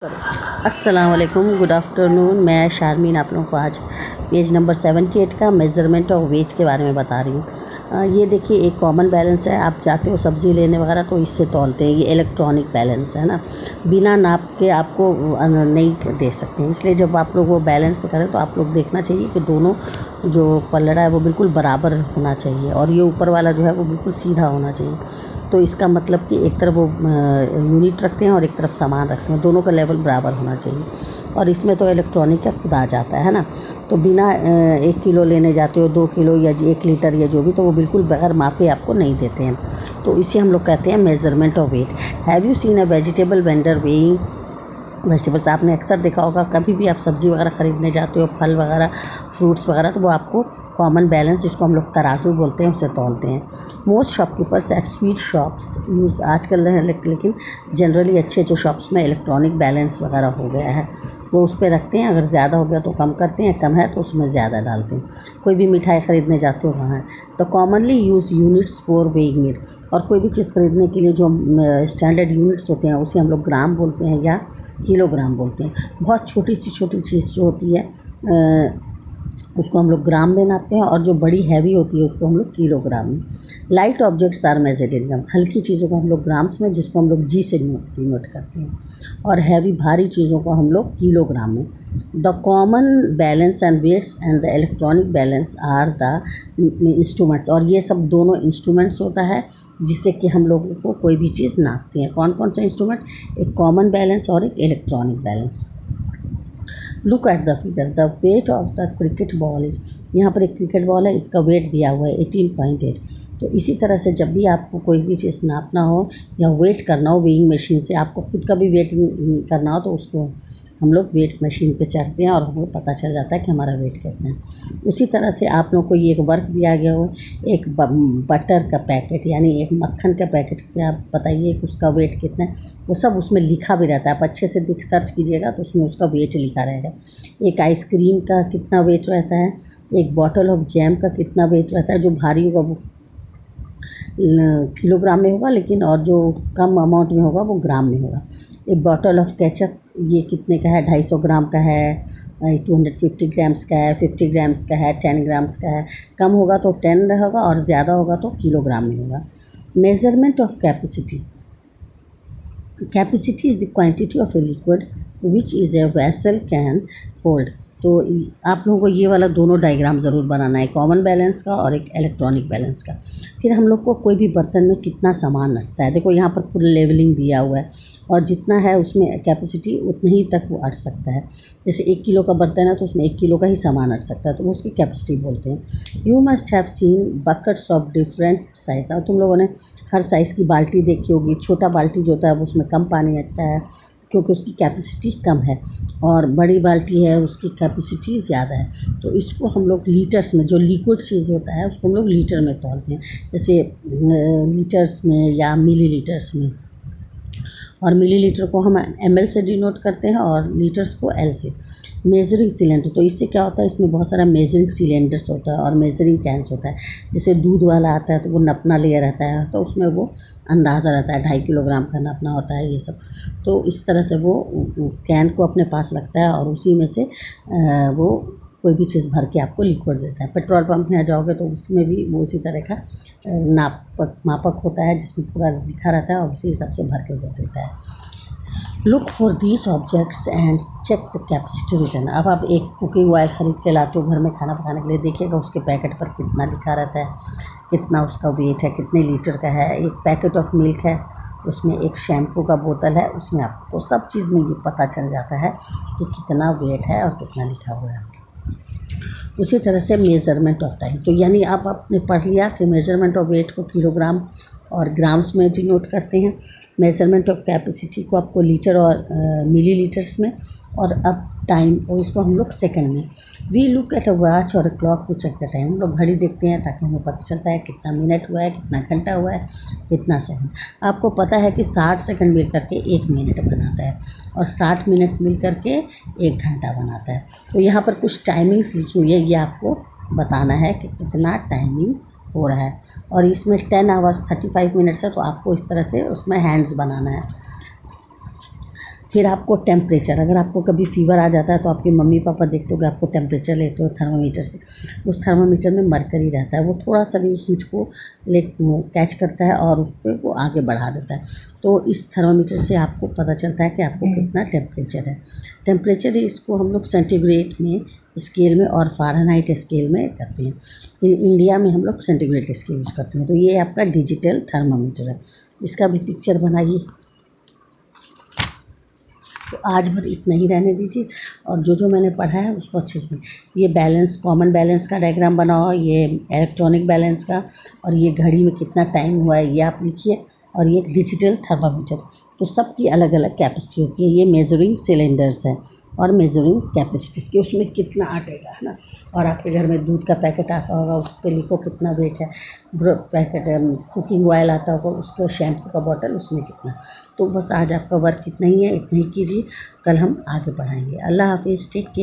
अस्सलाम वालेकुम, good afternoon. मैं शारमीन आप लोगों को आज पेज नंबर 78 का मेज़रमेंट ऑफ वेट के बारे में बता रही हूँ। ये देखिए एक कॉमन बैलेंस है। आप जाते हो सब्ज़ी लेने वगैरह तो इससे तौलते हैं। ये इलेक्ट्रॉनिक बैलेंस है ना, बिना नाप के आपको नहीं दे सकते हैं। इसलिए जब आप लोग वो बैलेंस करें तो आप लोग देखना चाहिए कि दोनों जो पलड़ा है वो बिल्कुल बराबर होना चाहिए और ये ऊपर वाला जो है वो बिल्कुल सीधा होना चाहिए। तो इसका मतलब कि एक तरफ वो यूनिट रखते हैं और एक तरफ सामान रखते हैं, दोनों का लेवल बराबर होना चाहिए। और इसमें तो इलेक्ट्रॉनिक का खुद आ जाता है ना। तो बिना 1 किलो लेने जाते हो 2 किलो या 1 लीटर या जो भी, तो वो बिल्कुल बगैर मापे आपको नहीं देते हैं। तो इसे हम लोग कहते हैं measurement of weight. Have you seen a vegetable vendor weighing vegetables? आपने अक्सर देखा होगा, कभी भी आप सब्ज़ी वगैरह ख़रीदने जाते हो, फल वगैरह, फ्रूट्स वगैरह, तो वो आपको कॉमन बैलेंस, जिसको हम लोग तराजू बोलते हैं, उसे तौलते हैं। Most shopkeepers at sweet shops use आजकल लेकिन जनरली अच्छे जो शॉप्स में इलेक्ट्रॉनिक बैलेंस वगैरह हो गया है, वो उस पर रखते हैं। अगर ज़्यादा हो गया तो कम करते हैं, कम है तो उसमें ज़्यादा डालते हैं। कोई भी मिठाई ख़रीदने जाते हो वहाँ तो commonly use units for weighing it. और कोई भी चीज़ ख़रीदने के लिए जो स्टैंडर्ड यूनिट्स होते हैं उसे हम लोग ग्राम बोलते हैं या किलोग्राम बोलते हैं। बहुत छोटी चीज़ जो होती है उसको हम लोग ग्राम में नापते हैं और जो बड़ी हैवी होती है उसको हम लोग किलोग्राम में। Light objects are measured in grams. हल्की चीज़ों को हम लोग ग्राम्स में, जिसको हम लोग जी से डिनोट करते हैं, और हैवी भारी चीज़ों को हम लोग किलोग्राम में। The common balance and weights and the electronic balance are the instruments. और ये सब दोनों इंस्ट्रूमेंट्स होता है जिससे कि हम लोगों को कोई भी चीज़ नापते हैं। कौन कौन सा इंस्ट्रूमेंट? एक कॉमन बैलेंस और एक electronic balance. Look at the figure. The weight of the cricket ball is, यहाँ पर एक क्रिकेट बॉल है, इसका वेट दिया हुआ है 18.8। तो इसी तरह से जब भी आपको कोई भी चीज़ नापना हो या वेट करना हो वेइंग मशीन से, आपको खुद का भी वेट करना हो तो उसको हम लोग वेट मशीन पे चढ़ते हैं और हमें पता चल जाता है कि हमारा वेट कितना है। उसी तरह से आप लोगों को ये एक वर्क दिया गया हो, एक बटर का पैकेट यानी एक मक्खन का पैकेट से आप बताइए कि उसका वेट कितना है। वो सब उसमें लिखा भी रहता है, आप अच्छे से सर्च कीजिएगा तो उसमें उसका वेट लिखा रहेगा। एक आइसक्रीम का कितना वेट रहता है, एक बॉटल ऑफ जैम का कितना वेट रहता है। जो भारी होगा वो किलोग्राम में होगा, लेकिन और जो कम अमाउंट में होगा वो ग्राम में होगा। एक बॉटल ऑफ केचप ये कितने का है? 250 ग्राम का है, 250 ग्राम्स का है, 50 ग्राम्स का है, 10 ग्राम्स का है। कम होगा तो 10 होगा और ज़्यादा होगा तो किलोग्राम में होगा। Measurement of capacity. Capacity is the quantity of a liquid which is a vessel can hold। तो आप लोगों को ये वाला दोनों डायग्राम ज़रूर बनाना है, कॉमन बैलेंस का और एक इलेक्ट्रॉनिक बैलेंस का। फिर हम लोग को कोई भी बर्तन में कितना सामान रखता है, देखो यहाँ पर पूरा लेवलिंग दिया हुआ है और जितना है उसमें कैपेसिटी उतनी ही तक वो अट सकता है। जैसे 1 किलो का बर्तन है तो उसमें 1 किलो का ही सामान अट सकता है, तो वो उसकी कैपेसिटी बोलते हैं। You must have seen buckets of different size. और तुम लोगों ने हर साइज़ की बाल्टी देखी होगी। छोटा बाल्टी जो होता है वो उसमें कम पानी अटता है क्योंकि उसकी कैपेसिटी कम है, और बड़ी बाल्टी है उसकी कैपेसिटी ज़्यादा है। तो इसको हम लोग लीटर्स में, जो लिक्विड चीज़ होता है उसको हम लोग लीटर में तौलते हैं, जैसे लीटर्स में या मिलीलीटर्स में। और मिलीलीटर को हम ml से डिनोट करते हैं और लीटर्स को L से। मेजरिंग सिलेंडर, तो इससे क्या होता है, इसमें बहुत सारा मेजरिंग सिलेंडर्स होता है और मेजरिंग कैंस होता है। जैसे दूध वाला आता है तो वो नपना लिया रहता है, तो उसमें वो अंदाज़ा रहता है 2.5 किलोग्राम का नपना होता है ये सब। तो इस तरह से वो कैन को अपने पास रखता है और उसी में से वो कोई भी चीज़ भर के आपको लिक्विड देता है। पेट्रोल पंप में आ जाओगे तो उसमें भी वो उसी तरह का मापक होता है जिसमें पूरा लिखा रहता है और उसी हिसाब से भर के वो देता है। Look for these objects and check the capacity return. अब आप एक कुकिंग ऑयल ख़रीद के लाते हो घर में खाना पकाने के लिए, देखिएगा उसके पैकेट पर कितना लिखा रहता है, कितना उसका वेट है, कितने लीटर का है। एक पैकेट ऑफ मिल्क है, उसमें एक शैम्पू का बोतल है, उसमें आपको सब चीज़ में ये पता चल जाता है कि कितना वेट है और कितना लिखा हुआ है। उसी तरह से मेज़रमेंट ऑफ टाइम, तो यानी आपने पढ़ लिया कि मेज़रमेंट ऑफ वेट को किलोग्राम और ग्राम्स में डिनोट करते हैं। मेज़रमेंट ऑफ कैपेसिटी को आपको लीटर और मिलीलीटर्स में, और अब टाइम को इसको हम लोग सेकंड में। We look at a watch और a clock to check the time. हम लोग घड़ी देखते हैं ताकि हमें पता चलता है कितना मिनट हुआ है, कितना घंटा हुआ है, कितना सेकंड। आपको पता है कि 60 सेकंड मिल करके 1 मिनट बनाता है और 60 मिनट मिल करके 1 घंटा बनाता है। तो यहाँ पर कुछ टाइमिंग्स लिखी हुई है, ये आपको बताना है कि कितना टाइमिंग हो रहा है। और इसमें 10 आवर्स 35 मिनट्स है, तो आपको इस तरह से उसमें हैंड्स बनाना है। फिर आपको टेम्परेचर, अगर आपको कभी फीवर आ जाता है तो आपके मम्मी पापा देखते होगे आपको टेम्परेचर लेते हो थर्मामीटर से। उस थर्मामीटर में मरकरी रहता है, वो थोड़ा सा भी हीट को कैच करता है और उस पर वो आगे बढ़ा देता है। तो इस थर्मामीटर से आपको पता चलता है कि आपको कितना टेम्परेचर है। टेम्परेचर इसको हम लोग सेंटीग्रेड में स्केल में और फ़ारेनहाइट स्केल में करते हैं। इंडिया में हम लोग सेंटीग्रेड स्केल यूज़ करते हैं। तो ये आपका डिजिटल थर्मामीटर है, इसका भी पिक्चर बनाइए। तो आज भर इतना ही रहने दीजिए और जो जो मैंने पढ़ा है उसको अच्छे से ये बैलेंस, कॉमन बैलेंस का डायग्राम बनाओ, ये इलेक्ट्रॉनिक बैलेंस का, और ये घड़ी में कितना टाइम हुआ है ये आप लिखिए, और ये डिजिटल थर्मामीटर। तो सबकी अलग अलग कैपेसिटी होती है। ये मेजरिंग सिलेंडर्स है और मेजरिंग कैपेसिटीज कि उसमें कितना अटेगा, है ना। और आपके घर में दूध का पैकेट आता होगा, उस पर लिखो कितना वेट है। पैकेट कुकिंग ऑयल आता होगा, उसका शैम्पू का बॉटल उसमें कितना। तो बस आज आपका वर्क इतना ही है, इतना ही कीजिए, कल हम आगे बढ़ाएंगे। अल्लाह हाफिज़, टेक केयर।